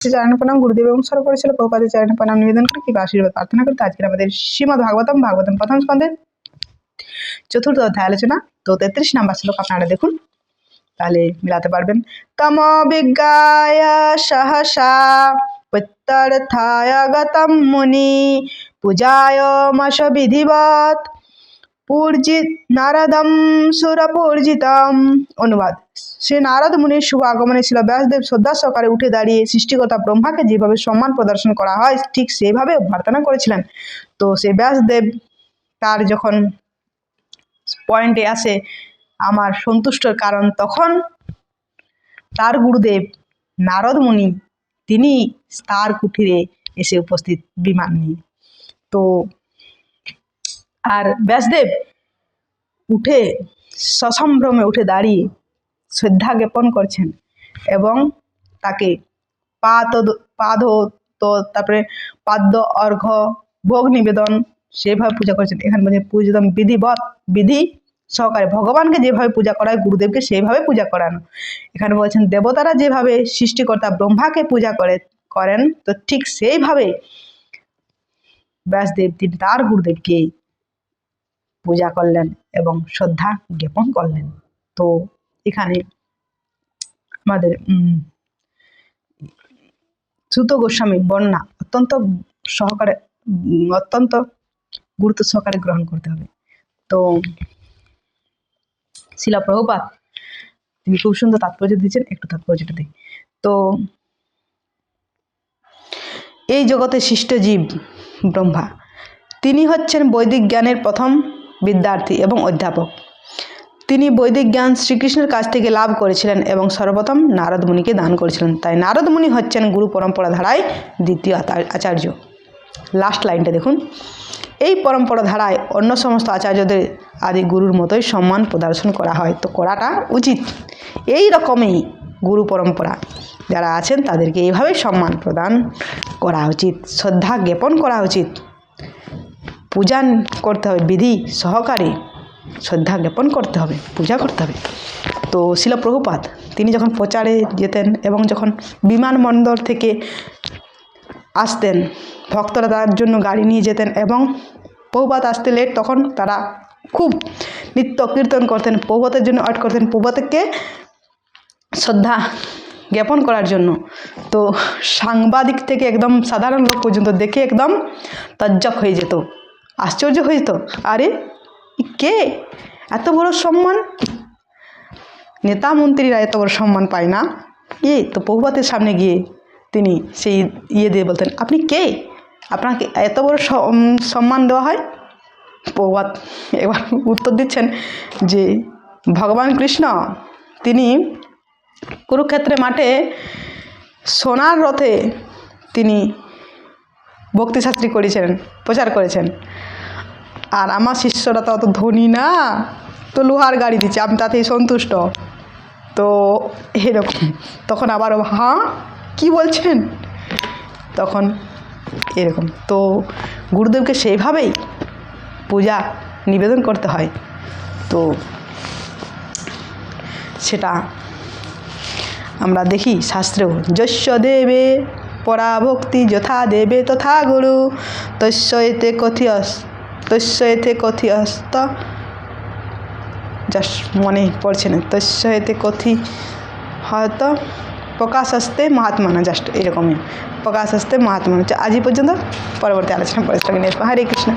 চরণে প্রণাম গুরুদেব এবং সর্বপরিচালক প্রভুপাদের চরণে প্রণাম নিবেদন করে কি আশীর্বাদ প্রার্থনা করতে আজকের আমাদের শ্রীমদ্ ভাগবতম প্রথম স্কন্ধের চতুর্থ অধ্যায় আলোচনা। তো 33 নম্বর শ্লোক আপনারা দেখুন, তাহলে মিলাতে পারবেন। তম বিজ্ঞায় সহসা পুত্তর্থায় গতম মুনি পূজায় মশ বিধিবৎ পূর্জিত নারদম সুরপূর্জিতম। অনুবাদ: সে নারদ মুনির শুভ আগমনে ছিল ব্যাসদেব শ্রদ্ধা সহকারে উঠে দাঁড়িয়ে সৃষ্টিকর্তা ব্রহ্মাকে যেভাবে সম্মান প্রদর্শন করা হয় ঠিক সেভাবে অভ্যর্থনা করেছিলেন। তো সে ব্যাসদেব তার যখন পয়েন্টে আসে আমার সন্তুষ্টর কারণ, তখন তার গুরুদেব নারদ মুনি তিনি তার কুঠিরে এসে উপস্থিত বিমান নিয়ে। তো আর ব্যাসদেব উঠে সসম্ভ্রমে উঠে দাঁড়িয়ে শ্রদ্ধা জ্ঞাপন করছেন এবং তাকে তারপরে পাদ্য অর্ঘ্য ভোগ নিবেদন সেভাবে পূজা করেছেন। এখানে বলছে পূজিতম বিধিবৎ, বিধি সহকারে ভগবানকে যেভাবে পূজা করা হয় গুরুদেবকে সেইভাবে পূজা করানো। এখানে বলছেন দেবতারা যেভাবে সৃষ্টিকর্তা ব্রহ্মাকে পূজা করেন তো ঠিক সেইভাবে ব্যাসদেব তিনি তার গুরুদেবকে পূজা করলেন এবং শ্রদ্ধা জ্ঞাপন করলেন। তো এখানে আমাদের সুত গোস্বামী বর্ণনা অত্যন্ত গুরুত্ব সহকারে গ্রহণ করতে হবে। তো শিলা প্রভুপাদ তিনি খুব সুন্দর তাৎপর্য দিয়েছেন, একটু তাৎপর্যটা দিই। তো এই জগতে সৃষ্ট জীব ব্রহ্মা, তিনি হচ্ছেন বৈদিক জ্ঞানের প্রথম বিদ্যার্থী এবং অধ্যাপক। তিনি বৈদিক জ্ঞান শ্রীকৃষ্ণের কাছ থেকে লাভ করেছিলেন এবং সর্বপ্রথম নারদ মুনিকে দান করেছিলেন। তাই নারদ মুনি হচ্ছেন গুরু পরম্পরা ধারায় দ্বিতীয় আচার্য। লাস্ট লাইনটা দেখুন, এই পরম্পরা ধারায় অন্য সমস্ত আচার্যদের আদি গুরুর মতোই সম্মান প্রদর্শন করা হয়। তো করাটা উচিত, এই রকমই গুরু পরম্পরা যারা আছেন তাদেরকে এইভাবেই সম্মান প্রদান করা উচিত, শ্রদ্ধা জ্ঞাপন করা উচিত, পূজা করতে হবে, বিধি সহকারে শ্রদ্ধা জ্ঞাপন করতে হবে, পূজা করতে হবে। তো শিলা প্রভুপাদ তিনি যখন প্রচারে যেতেন এবং যখন বিমানবন্দর থেকে আসতেন ভক্তরা তার জন্য গাড়ি নিয়ে যেতেন এবং প্রভুপাদ আসতে লেট, তখন তারা খুব নৃত্য কীর্তন করতেন, প্রভুপাদের জন্য ওয়েট করতেন, প্রভুপাদকে শ্রদ্ধা জ্ঞাপন করার জন্য। তো সাংবাদিক থেকে একদম সাধারণ লোক পর্যন্ত দেখে একদম তাজ্জব হয়ে যেত, আশ্চর্য হয়ে যেত, আরে কে এত বড় সম্মান, নেতা মন্ত্রীরা এত বড় সম্মান পায় না। তো প্রভুপাদের সামনে গিয়ে তিনি সেই দিয়ে বলতেন, আপনি কে, আপনাকে এত বড় সম্মান দেওয়া হয়? প্রভুপাদ এবার উত্তর দিচ্ছেন যে ভগবান কৃষ্ণ তিনি কুরুক্ষেত্রের মাঠে সোনার রথে তিনি ভক্তিশাস্ত্রী করেছেন, প্রচার করেছেন, আর আমার শিষ্যরা তো অত ধনী না, তো লোহার গাড়ি দিচ্ছে, আমি তাতেই সন্তুষ্ট। তো এরকম তখন আবার হ্যাঁ কি বলছেন, তখন এরকম। তো গুরুদেবকে সেইভাবেই পূজা নিবেদন করতে হয়। তো সেটা আমরা দেখি শাস্ত্রেও, যস্য দেবে পরা ভক্তি যথা দেবে তথা গুরু তস্যতে কথিয়স্ত, জাস্ট মনে পড়ছে না, তস্যতে কথি হয়তো প্রকাশস্তে মহাত্মানা, জাস্ট এরকমই প্রকাশস্তে মহাত্মানা। আজই পর্যন্ত, পরবর্তী আলোচনা পরে নিয়ে আসবো। হরে কৃষ্ণ।